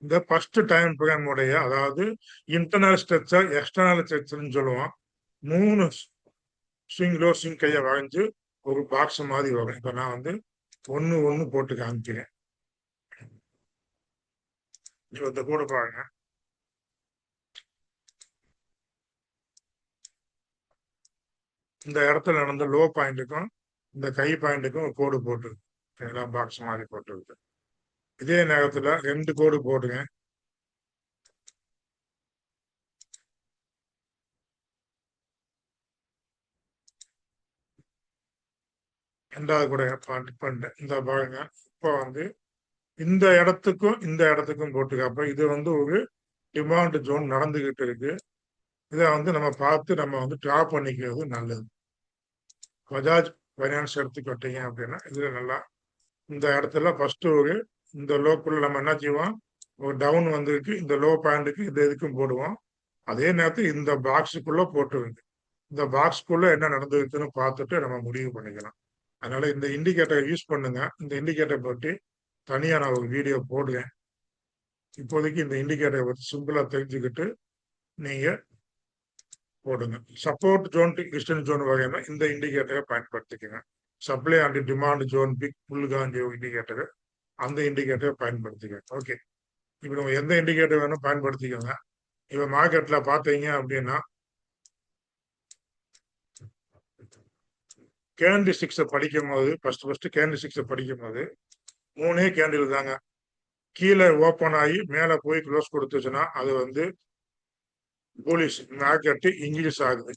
இந்த ஃபர்ஸ்ட் டைம் ஃப்ரேம் உடைய அதாவது இன்டர்னல் ஸ்ட்ரக்சர், எக்ஸ்டர்னல் ஸ்ட்ரக்சர்னு சொல்லுவோம். 3 ஸ்விங் லோ ஸ்விங் கையை வரைஞ்சு ஒரு பாக்ஸ் மாதிரி வரும். இப்போ நான் வந்து ஒன்று ஒன்று போட்டு காமிக்கிறேன். இந்த கூட பாருங்க. இந்த இடத்துல நடந்த லோ பாயிண்ட்டுக்கும் இந்த கை பாயிண்ட்டுக்கும் கோடு போட்டு எல்லாம் பாக்ஸ் மாதிரி போட்டு. இதே நேரத்தில் 2 கோடு போடுங்க. ரெண்டாவது கூட பண்ணிட்டேன். இந்த பாருங்க. இப்போ வந்து இந்த இடத்துக்கும் இந்த இடத்துக்கும் போட்டுக்க. அப்ப இது வந்து ஒரு டிமாண்ட் ஜோன் நடந்துகிட்டு இருக்கு. இதை வந்து நம்ம பார்த்து நம்ம வந்து டிராப் பண்ணிக்கிறது நல்லது. பஜாஜ் ஃபைனான்ஸ் எடுத்துக்கிட்டீங்க அப்படின்னா இதுல நல்லா இந்த இடத்துல ஃபர்ஸ்ட் ஒரு இந்த லோக்குள்ள நம்ம என்ன செய்வோம், ஒரு டவுன் வந்திருக்கு, இந்த லோ பாயிண்ட்டுக்கு இந்த இதுக்கும் போடுவோம். அதே நேரத்தில் இந்த பாக்ஸுக்குள்ள போட்டுருங்க. இந்த பாக்ஸ்க்குள்ள என்ன நடந்திருக்குன்னு பார்த்துட்டு நம்ம முடிவு பண்ணிக்கலாம். அதனால இந்த இண்டிகேட்டரை யூஸ் பண்ணுங்க. இந்த இண்டிகேட்டர் பற்றி தனியா நான் ஒரு வீடியோ போடுவேன். இப்போதைக்கு இந்த இண்டிகேட்டரை பற்றி சிம்பிளா தெரிஞ்சுக்கிட்டு நீங்க போடுங்க. சப்போர்ட் ஜோன், டிஸ்டன்ஸ் ஜோன் வகையான இந்த இண்டிகேட்டரை பயன்படுத்திக்கங்க. Supply and demand zone, big புல்காண்டி இண்டிகேட்டர், அந்த இண்டிகேட்டரை பயன்படுத்திக்கங்க. ஓகே, இப்போ நம்ம எந்த இண்டிகேட்டர் வேணும் பயன்படுத்திக்கோங்க. இப்போ மார்க்கெட்ல பார்த்தீங்க அப்படின்னா கேண்டில் ஸ்டிக்ஸை படிக்கும் போது ஃபர்ஸ்ட் கேண்டில் ஸ்டிக்ஸை படிக்கும் போது 3 கேண்டில் தாங்க. கீழே ஓப்பன் ஆகி மேலே போய் க்ளோஸ் கொடுத்துச்சுன்னா அது வந்து போலிஷ் மார்க்கெட்டு இன்க்ரீஸ் ஆகுது.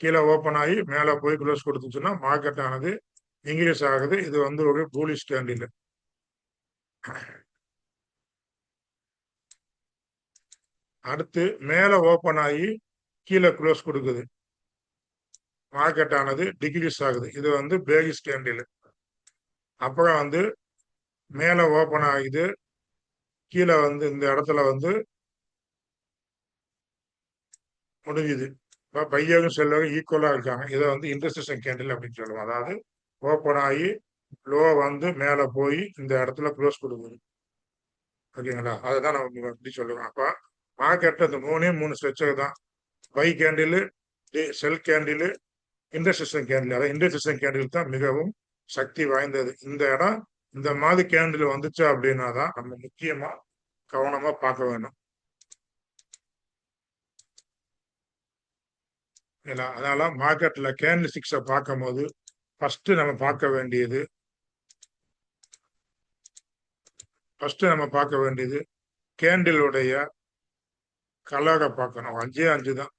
கீழே ஓப்பன் ஆகி மேலே போய் க்ளோஸ் கொடுத்துச்சுன்னா மார்க்கெட் ஆனது இன்க்ரீஸ் ஆகுது. இது வந்து ஒரு பூலிஷ் கேண்டில். அடுத்து மேலே ஓப்பன் ஆகி கீழே க்ளோஸ் கொடுக்குது, மார்க்கெட் ஆனது டிக்ரீஸ் ஆகுது. இது வந்து பேரிஷ் கேண்டில். அப்புறம் வந்து மேலே ஓப்பன் ஆகுது, கீழே வந்து இந்த இடத்துல வந்து முடிஞ்சுது. இப்போ பையரும் செல்லரும் ஈக்குவலாக இருக்காங்க. இதை வந்து இன்டர்செக்ஷன் கேண்டில் அப்படின்னு சொல்லுவோம். அதாவது ஓப்பன் ஆகி லோ வந்து மேலே போய் இந்த இடத்துல க்ளோஸ் கொடுக்குது. ஓகேங்களா? அதுதான் நம்ம அப்படி சொல்லுவோம். அப்போ மார்க்கெட்டில் இந்த மூணு ஸ்ட்ரக்சர் தான். Buy candle, sell candle, intersection candle. அதாவது இன்டர்செக்ஷன் கேண்டில் தான் மிகவும் சக்தி வாய்ந்தது. இந்த இடம் இந்த மாதிரி கேண்டில் வந்துச்சு அப்படின்னா தான் நம்ம முக்கியமா கவனமா பார்க்க வேணும். அதனால மார்க்கெட்ல கேண்டில் ஸ்டிக்ஸை பார்க்கும் போது ஃபர்ஸ்ட் நம்ம பார்க்க வேண்டியது கேண்டிலுடைய கலரை பார்க்கணும். 5 தான்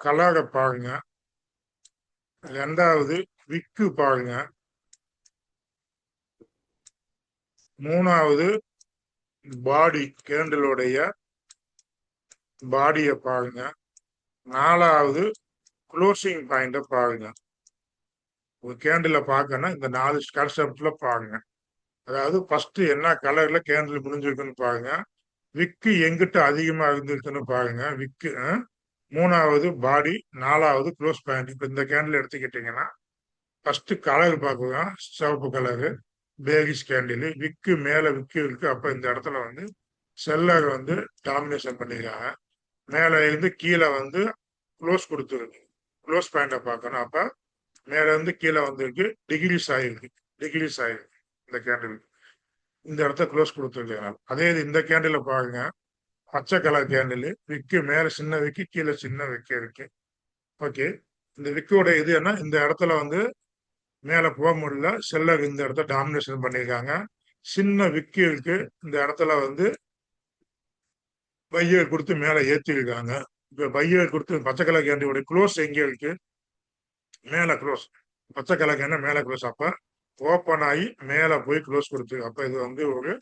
கலரை பாருங்க. ரெண்டாவது விக்கு பாருங்க. மூணாவது பாடி, கேண்டிலுடைய பாடியை பாருங்க. நாலாவது க்ளோசிங் பாயிண்ட பாருங்க. ஒரு கேண்டில பார்க்கணும், இந்த 4 கான்செப்ட்ல பாருங்க. அதாவது ஃபர்ஸ்ட் என்ன கலர்ல கேண்டில் முடிஞ்சிருக்குன்னு பாருங்க. விக்கு எங்கிட்ட அதிகமா இருந்திருக்குன்னு பாருங்க. விக்கு மூணாவது பாடி, நாலாவது க்ளோஸ் பாயிண்ட். இப்ப இந்த கேண்டில் எடுத்துக்கிட்டீங்கன்னா ஃபர்ஸ்ட் கலர் பார்க்கலாம். சிவப்பு கலரு பேரிஷ் கேண்டில். விக்கு மேல விக்கு இருக்கு. அப்ப இந்த இடத்துல வந்து செல்லர் வந்து டாமினேஷன் பண்ணிருக்காங்க. மேல இருந்து கீழே வந்து க்ளோஸ் கொடுத்துருக்கு. க்ளோஸ் பாயிண்ட பார்க்கணும். அப்ப மேல இருந்து கீழே வந்திருக்கு, டிகிரிஸ் ஆயிருக்கு. இந்த கேண்டில் இந்த இடத்த க்ளோஸ் கொடுத்துருக்காங்க. அதே இது இந்த கேண்டில் பாருங்க. பச்சை கலர் கேண்டில். விக்கு மேல சின்ன விக்கு, கீழே சின்ன விக்கு இருக்கு. ஓகே, இந்த விக்கோட இது என்ன, இந்த இடத்துல வந்து மேல போக முடியல. செல்லர் இந்த இடத்த டாமினேஷன் பண்ணியிருக்காங்க. சின்ன விக்கு இருக்கு. இந்த இடத்துல வந்து பையர் கொடுத்து மேல ஏற்றிருக்காங்க. இப்ப பையர் கொடுத்து பச்சை கலர் கேண்டியோட க்ளோஸ் எங்கே இருக்கு? மேல க்ளோஸ். பச்சை கலர் கேண்டில் மேல க்ளோஸ். அப்ப ஓப்பன் ஆகி மேல போய் க்ளோஸ் கொடுத்து, அப்ப இது வந்து ஒரு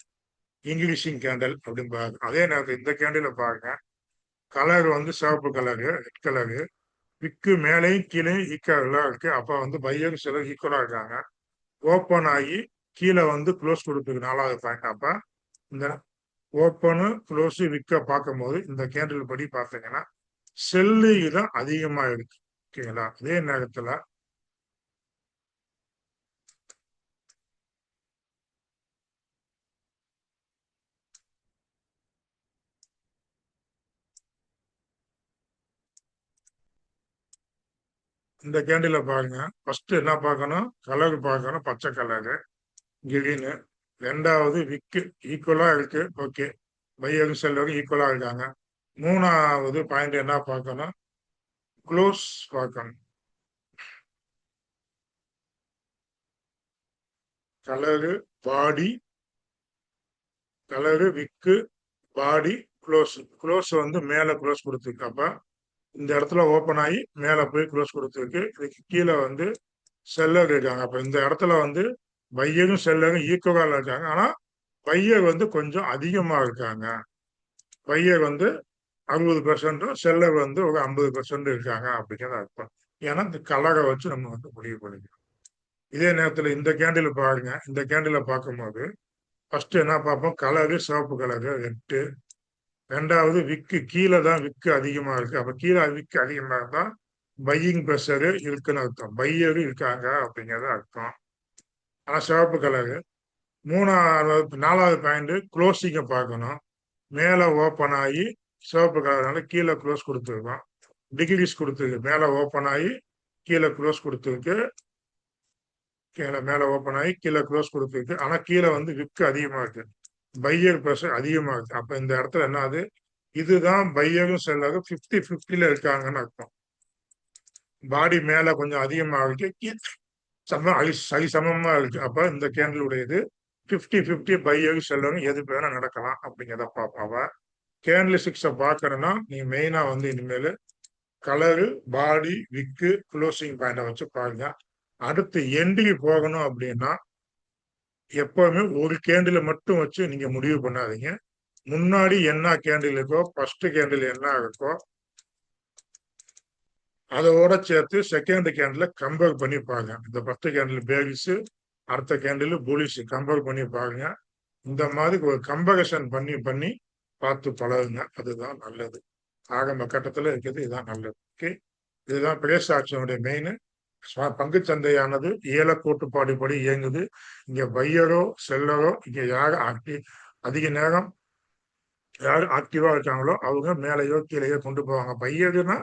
இங்கிலீஷிங் கேண்டில் அப்படின்னு பாருங்க. அதே நேரத்தில் இந்த கேண்டில பாருங்க. கலர் வந்து சிவப்பு கலரு, ரெட் கலரு. விக்கு மேலேயும் கீழே ஈக்குவலா இருக்கு. அப்ப வந்து பையர் சிலர் ஈக்குவலா இருக்காங்க. ஓப்பன் ஆகி கீழே வந்து க்ளோஸ் கொடுத்துருக்கு 4வது பாயிண்ட். அப்ப இந்த ஓப்பனு க்ளோஸ் விக்க பார்க்கும் போது இந்த கேண்டில் படி பார்த்தீங்கன்னா செல்லு தான் அதிகமா இருக்கு. ஓகேங்களா? அதே நேரத்துல இந்த கேண்டில பாருங்க. ஃபர்ஸ்ட் என்ன பார்க்கணும்? கலர் பார்க்கணும். பச்சை கலரு, கிரீனு. ரெண்டாவது விக்கு ஈக்குவலா இருக்கு. ஓகே, பையரும் செல்லரும் ஈக்குவலா இருக்காங்க. மூணாவது பாயிண்ட் என்ன பார்க்கணும்? க்ளோஸ் பார்க்கணும். கலரு, பாடி, கலரு, விக்கு, பாடி, க்ளோஸ். க்ளோஸ் வந்து மேல க்ளோஸ் கொடுத்துருக்கு. அப்ப இந்த இடத்துல ஓப்பன் ஆகி மேல போய் க்ளோஸ் கொடுத்துருக்கு. இதுக்கு கீழே வந்து செல்லர் இருக்காங்க. அப்ப இந்த இடத்துல வந்து பையரும் செல்லரும் ஈக்குவலா இருக்காங்க. ஆனா பையர் வந்து கொஞ்சம் அதிகமா இருக்காங்க. பையர் வந்து 60%, செல்லர் வந்து ஒரு 50% இருக்காங்க அப்படிங்கிறது அர்த்தம். ஏன்னா இந்த கலரை வச்சு நம்ம வந்து முடிவு பண்ணிக்கலாம். இதே நேரத்துல இந்த கேண்டில் பாருங்க. இந்த கேண்டில பார்க்கும்போது ஃபர்ஸ்ட் என்ன பார்ப்போம்? கலரு சிவப்பு கலரு, ரெட்டு. ரெண்டாவது விக்கு கீழே தான் விக்கு அதிகமா இருக்கு. அப்ப கீழே விக்கு அதிகமா இருந்தா பையிங் ப்ரெஷரு இருக்குன்னு அர்த்தம். பையரு இருக்காங்க அப்படிங்கிறது அர்த்தம். ஆனா சிவப்பு கலரு. மூணாவது 4வது பாயிண்ட் க்ளோசிங்க பார்க்கணும். மேல ஓப்பன் ஆகி சிவப்பு கலர்னால கீழே க்ளோஸ் கொடுத்துருக்கோம். டிகிரிஸ் கொடுத்துருக்கு. மேல ஓப்பன் ஆகி கீழே க்ளோஸ் கொடுத்துருக்கு. கீழே மேல ஓப்பன் ஆகி கீழே க்ளோஸ் கொடுத்துருக்கு. ஆனா கீழே வந்து விக்கு அதிகமா இருக்கு. பையர் ப்ரெஷர் அதிகமா இருக்கு. அப்ப இந்த இடத்துல என்ன ஆகுது? இதுதான் பையரும் செல்லரும் 50-50ல இருக்காங்கன்னு அர்த்தம். பாடி மேல கொஞ்சம் அதிகமா இருக்கு, சமமா இருக்கு. அப்ப இந்த கேண்டிலுடையது 50-50 பையரும் செல்லரும் எது வேணா நடக்கலாம் அப்படிங்கிறத பார்ப்பாவ. கேண்டில் ஸ்டிக்ஸை பார்க்கணும்னா நீ மெயினா வந்து இனிமேல் கலரு, பாடி, விக்கு, க்ளோசிங் பாயிண்ட வச்சு பாருங்க. அடுத்து எண்டுக்கு போகணும் அப்படின்னா எப்பவுமே ஒரு கேண்டில மட்டும் வச்சு நீங்க முடிவு பண்ணாதீங்க. முன்னாடி என்ன கேண்டில் இருக்கோ, ஃபர்ஸ்ட் கேண்டில் என்ன இருக்கோ அதோட சேர்த்து செகண்ட் கேண்டில் கம்பேர் பண்ணி பாருங்க. இந்த ஃபர்ஸ்ட் கேண்டில் பேரிஸ், அடுத்த கேண்டில் புலிஷ் கம்பேர் பண்ணி பாருங்க. இந்த மாதிரி ஒரு கம்பேரிசன் பண்ணி பண்ணி பார்த்து பழகுங்க. அதுதான் நல்லது. ஆரம்ப கட்டத்துல இருக்கிறது இதுதான் நல்லது. ஓகே, இதுதான் பிரேஸ் ஆக்ஷனுடைய மெயின். பங்கு சந்தையானது ஏல கோட்பாடுபடி இயங்குது. இங்க பையரோ செல்லரோ இங்க யார் அதிக நேரம் யார் ஆக்டிவா இருக்காங்களோ அவங்க மேலேயோ கீழேயோ கொண்டு போவாங்க. பையர்னா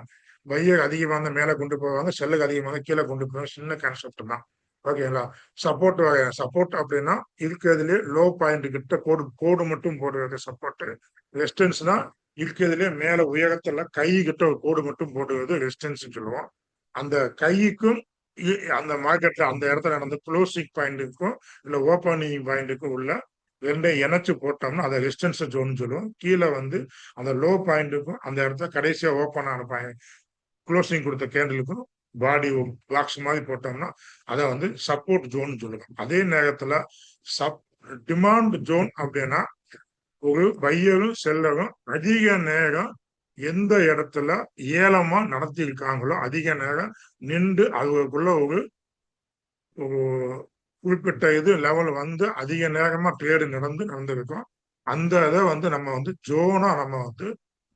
பையர் அதிகமாக மேலே கொண்டு போவாங்க, செல்லுக்கு அதிகமாக கீழே கொண்டு போவாங்க. சின்ன கான்செப்ட் தான். ஓகேங்களா? சப்போர்ட் சப்போர்ட் அப்படின்னா இருக்கிறதுலே லோ பாயிண்ட் கிட்ட கோடு கோடு மட்டும் போடுறது சப்போர்ட். ரெசிஸ்டன்ஸ்னா இருக்கிறதுலே மேல உயரத்துல கை கிட்ட ஒரு கோடு மட்டும் போடுறது ரெசிஸ்டன்ஸ் சொல்லுவோம். அந்த கைக்கும் அந்த மார்க்கெட்ல அந்த இடத்துல நடந்த க்ளோசிங் பாயிண்ட்டுக்கும் இல்ல ஓப்பனிங் பாயிண்ட்டுக்கும் உள்ள ரெண்டையும் இணைச்சு போட்டோம்னா அதை ரெசிஸ்டன்ஸ் ஜோன் சொல்லுவோம். கீழே வந்து அந்த லோ பாயிண்ட்டுக்கும் அந்த இடத்துல கடைசியா ஓப்பன் ஆன பாயிண்ட் க்ளோசிங் கொடுத்த கேண்டிலுக்கும் பாடி பாக்ஸ் மாதிரி போட்டோம்னா அதை வந்து சப்போர்ட் ஜோன் சொல்லுவோம். அதே நேரத்துல டிமாண்ட் ஜோன் அப்படின்னா ஒரு பையரும் செல்லரும் அதிக நேரம் எந்த இடத்துல ஏலமா நடத்தி இருக்காங்களோ அதிக நேரம் நின்று அதுக்குள்ள ஒரு ஒரு குறிப்பிட்ட இது லெவல் வந்து அதிக நேரமா ட்ரேடு நடந்திருக்கும். அந்த இதை வந்து நம்ம வந்து ஜோனா நம்ம வந்து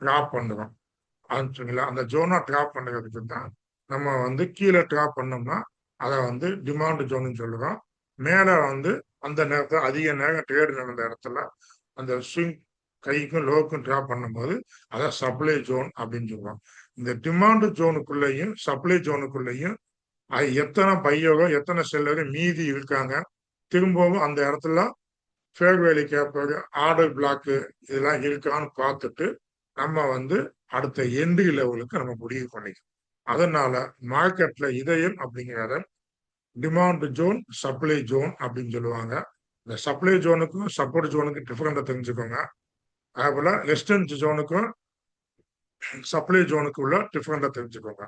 டிராப் பண்ணுறோம். சரிங்களா? அந்த ஜோனா டிராப் பண்ணுறதுக்கு தான் நம்ம வந்து கீழே டிராப் பண்ணோம்னா அதை வந்து டிமாண்ட் ஜோன்னு சொல்லுறோம். மேலே வந்து அந்த நேரத்தில் அதிக நேரம் ட்ரேடு நடந்த இடத்துல அந்த ஸ்விங் கைக்கும் லோக்கும் டிராப் பண்ணும்போது அதை சப்ளை ஜோன் அப்படின்னு சொல்லுவோம். இந்த டிமாண்ட் ஜோனுக்குள்ளேயும் சப்ளை ஜோனுக்குள்ளேயும் அது எத்தனை பையரோ எத்தனை செல்லரோ மீதி இருக்காங்க, திரும்பவும் அந்த இடத்துல ஃபேர் வேலி கேப்பர், ஆர்டர் பிளாக்கு இதெல்லாம் இருக்கான்னு பார்த்துட்டு நம்ம வந்து அடுத்த என்ட்ரி லெவலுக்கு நம்ம முடிவு பண்ணிக்கணும். அதனால மார்க்கெட்ல இதயம் அப்படிங்கிறத டிமாண்ட் ஜோன், சப்ளை ஜோன் அப்படின்னு சொல்லுவாங்க. இந்த சப்ளை ஜோனுக்கும் சப்போர்ட் ஜோனுக்கும் டிஃபரெண்டா தெரிஞ்சுக்கோங்க. அதே போல ரெசிஸ்டன்ஸ் ஜோனுக்கும் சப்ளை ஜோனுக்கு உள்ள டிஃபரெண்டா தெரிஞ்சுக்கோங்க.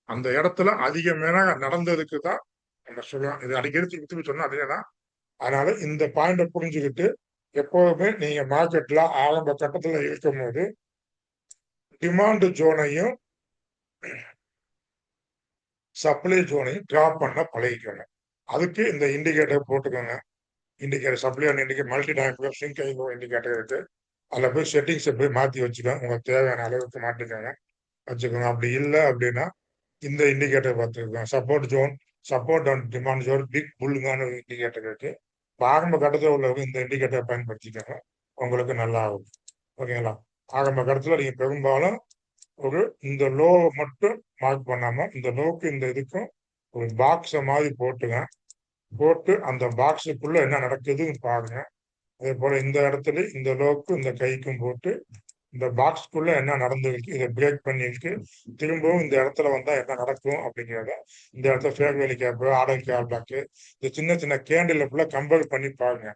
அந்த இடத்துல அதிகமான நடந்ததுக்கு தான் நம்ம சொல்லுவோம். இது அடிக்கடி திருப்பி சொன்னா அதே தான். அதனால இந்த பாயிண்ட புரிஞ்சுக்கிட்டு எப்போதுமே நீங்க மார்க்கெட்ல ஆரம்ப கட்டத்துல இருக்கும் போது டிமாண்ட் ஜோனையும் சப்ளை ஜோனையும் டிராப் பண்ண பழகிக்கோங்க. அதுக்கு இந்த இண்டிகேட்டர் போட்டுக்கோங்க. Indicator supply and indicator multi time sync indicator இருக்கு. அதில் போய் செட்டிங்ஸை போய் மாற்றி வச்சுக்கோங்க. உங்களுக்கு தேவையான அளவுக்கு மாற்றிக்கோங்க வச்சுக்கோங்க. அப்படி இல்லை அப்படின்னா இந்த இண்டிகேட்டர் பார்த்துருக்கோம். Support and demand zone big புல்லுங்கான ஒரு இண்டிகேட்டர் இருக்கு. ஆரம்ப கட்டத்தில் உள்ளவங்க இந்த இண்டிகேட்டரை பயன்படுத்திக்கோங்க. உங்களுக்கு நல்லா ஆகும். ஓகேங்களா? ஆரம்ப கட்டத்தில் நீங்கள் பெரும்பாலும் ஒரு இந்த லோவை மட்டும் மார்க் பண்ணாம இந்த லோக்கு இந்த இதுக்கும் ஒரு பாக்ஸை மாதிரி போட்டுங்க. போட்டு அந்த பாக்ஸுக்குள்ள என்ன நடக்குதுன்னு பாருங்க. அதே போல இந்த இடத்துல இந்த லோக்கு இந்த கைக்கும் போட்டு இந்த பாக்ஸ்க்குள்ள என்ன நடந்திருக்கு, இதை பிரேக் பண்ணிருக்கு, திரும்பவும் இந்த இடத்துல வந்தா என்ன நடக்கும் அப்படிங்கிறத இந்த இடத்துல ஃபேர் வேலி கேப், ஆர்டர் கேப் பிளாக்கு, இந்த சின்ன சின்ன கேண்டில் ஃபுல்லா கம்பேர் பண்ணி பாருங்க.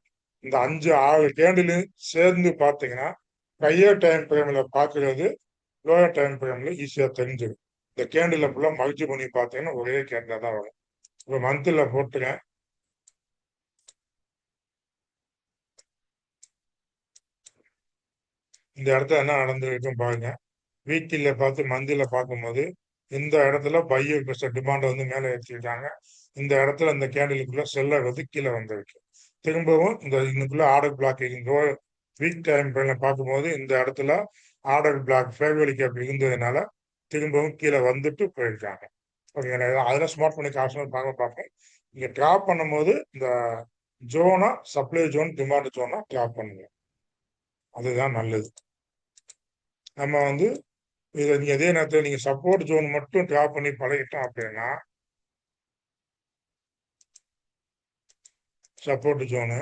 இந்த 5-6 கேண்டில் சேர்ந்து பார்த்தீங்கன்னா ஹையர் டைம் ஃப்ரேம்ல பார்க்கறது லோயர் டைம் ஃப்ரேம்ல ஈஸியா தெரிஞ்சிடும். இந்த கேண்டில் ஃபுல்லா மல்டி பண்ணி பார்த்தீங்கன்னா ஒரே கேண்டில் தான் வரும். இப்போ மந்த்ல போட்டுங்க. இந்த இடத்துல என்ன நடந்திருக்கும் பாருங்க. வீக்கில பார்த்து மந்தில பார்க்கும்போது இந்த இடத்துல பையர் பெஸ்ட் டிமாண்ட் வந்து மேலே ஏற்றிருக்காங்க. இந்த இடத்துல இந்த கேண்டிலுக்குள்ள செல்லர் வந்து கீழே வந்திருக்கு. திரும்பவும் இந்த இன்னுக்குள்ள ஆர்டர் பிளாக் வீக் டைம் பார்க்கும்போது இந்த இடத்துல ஆர்டர் பிளாக் ஃபேவரி கேப் இருந்ததுனால திரும்பவும் கீழே வந்துட்டு போயிருக்காங்க. ஓகேங்களா? அதெல்லாம் ஸ்மார்ட் பண்ணி காசு பார்ப்போம். இங்க டிராப் பண்ணும்போது இந்த ஜோனா சப்ளை ஜோன் டிமாண்ட் ஜோனா டிராப் பண்ணுங்க. அதுதான் நல்லது. நம்ம வந்து இதை நீங்க அதே நேரத்தில் நீங்க சப்போர்ட் ஜோன் மட்டும் டிராப் பண்ணி பழகிட்டோம் அப்படின்னா சப்போர்ட் ஜோனு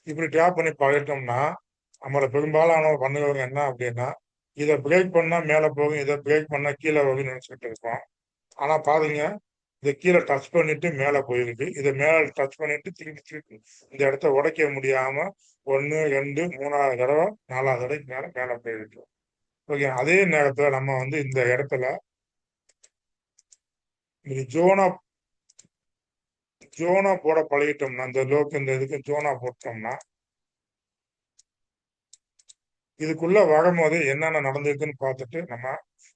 இப்படி டிராப் பண்ணி பழகிட்டோம்னா நம்மளை பெரும்பாலான பண்ணுறவங்க என்ன அப்படின்னா இதை பிரேக் பண்ணா மேலே போகும், இதை பிரேக் பண்ணா கீழே போகும்னு நினைச்சுக்கிட்டு இருக்கோம். ஆனா பாருங்க, இதை கீழே டச் பண்ணிட்டு மேலே போயிருக்கு. இதை மேலே டச் பண்ணிட்டு திருப்பி திருப்பி இந்த இடத்த உடைக்க முடியாம 1, 2, 3வது தடவை 4வது தடவைக்கு மேலே மேலே போயிருக்கு. ஓகே. அதே நேரத்துல நம்ம வந்து இந்த இடத்துல இது ஜோனா போட பழகிட்டோம்னா, இந்த லோக்கு இந்த இதுக்கு ஜோனா போட்டோம்னா, இதுக்குள்ள வரும்போது என்னென்ன நடந்திருக்குன்னு பார்த்துட்டு நம்ம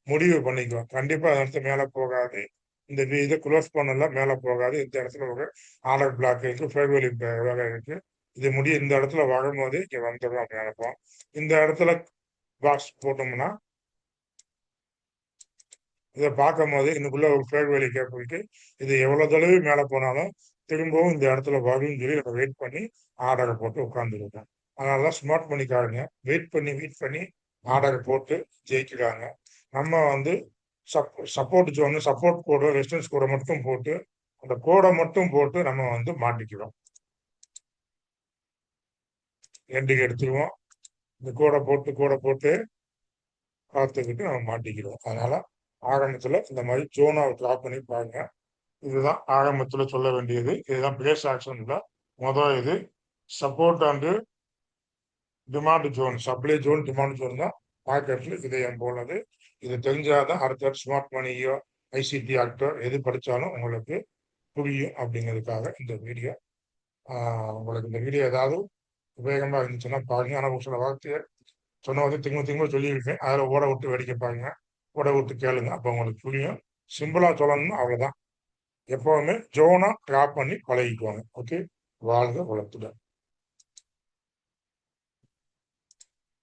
முடிவு பண்ணிக்கலாம். கண்டிப்பா அந்த இடத்துல மேல போகாது. இந்த இதை க்ளோஸ் பண்ணல மேல போகாது. இந்த இடத்துல ஒரு ஆர்டர் பிளாக் இருக்கு, ஃபேர்வெலி வேலை இருக்கு. இது இந்த இடத்துல வரும்போது இங்க வந்துடும் அப்படின்னு நினைப்போம். இந்த இடத்துல பாக்ஸ் போட்டோம்னா இதை பார்க்கும் போது இதுக்குள்ள ஒரு ஃபேர்வெலி கேப் இருக்கு. இது எவ்வளவு தடவை மேல போனாலும் திரும்பவும் இந்த இடத்துல வரும்னு சொல்லி நம்ம வெயிட் பண்ணி ஆர்டரை போட்டு உட்காந்துருக்கோம். அதனாலதான் ஸ்மார்ட் பண்ணிக்காரங்க வெயிட் பண்ணி ஆர்டரை போட்டு ஜெயிக்கிறாங்க. நம்ம வந்து சப்போர்ட் ஜோன் சப்போர்ட் கோடு ரெசிஸ்டன்ஸ் கோடை மட்டும் போட்டு அந்த கோடை மட்டும் போட்டு நம்ம வந்து மாட்டிக்கிறோம். எண்டுக்கு எடுத்துருவோம். இந்த கோடை போட்டு பார்த்துக்கிட்டு நம்ம மாட்டிக்கிறோம். அதனால ஆரம்பத்துல இந்த மாதிரி ஜோனை டிராப் பண்ணி பாருங்க. இதுதான் ஆரம்பத்துல சொல்ல வேண்டியது. இதுதான் பிரேஸ் ஆக்ஷன்ல முதல் இது support and demand zone, supply zone, demand zone தான் மார்க்கெட்ல இதயம் போனது. இது தெரிஞ்சாதான் அடுத்த ஸ்மார்ட் மணியோ ஐசிடி ஆக்டர் எது படிச்சாலும் உங்களுக்கு புரியும் அப்படிங்கிறதுக்காக இந்த வீடியோ. உங்களுக்கு இந்த வீடியோ ஏதாவது உபயோகமா இருந்துச்சுன்னா பாருங்க. ஆனால் ஒரு சில வார்த்தையை சொன்ன வந்து திரும்ப திரும்ப சொல்லியிருக்கேன். அதில் ஓட விட்டு வேடிக்கை பாருங்க, ஓட விட்டு கேளுங்க, அப்போ உங்களுக்கு புரியும். சிம்பிளா சொல்லணும்னா அவ்வளவுதான். எப்பவுமே ஜோனா டிராப் பண்ணி பழகிக்குவாங்க. ஓகே. வாழ்க வளத்துடன்.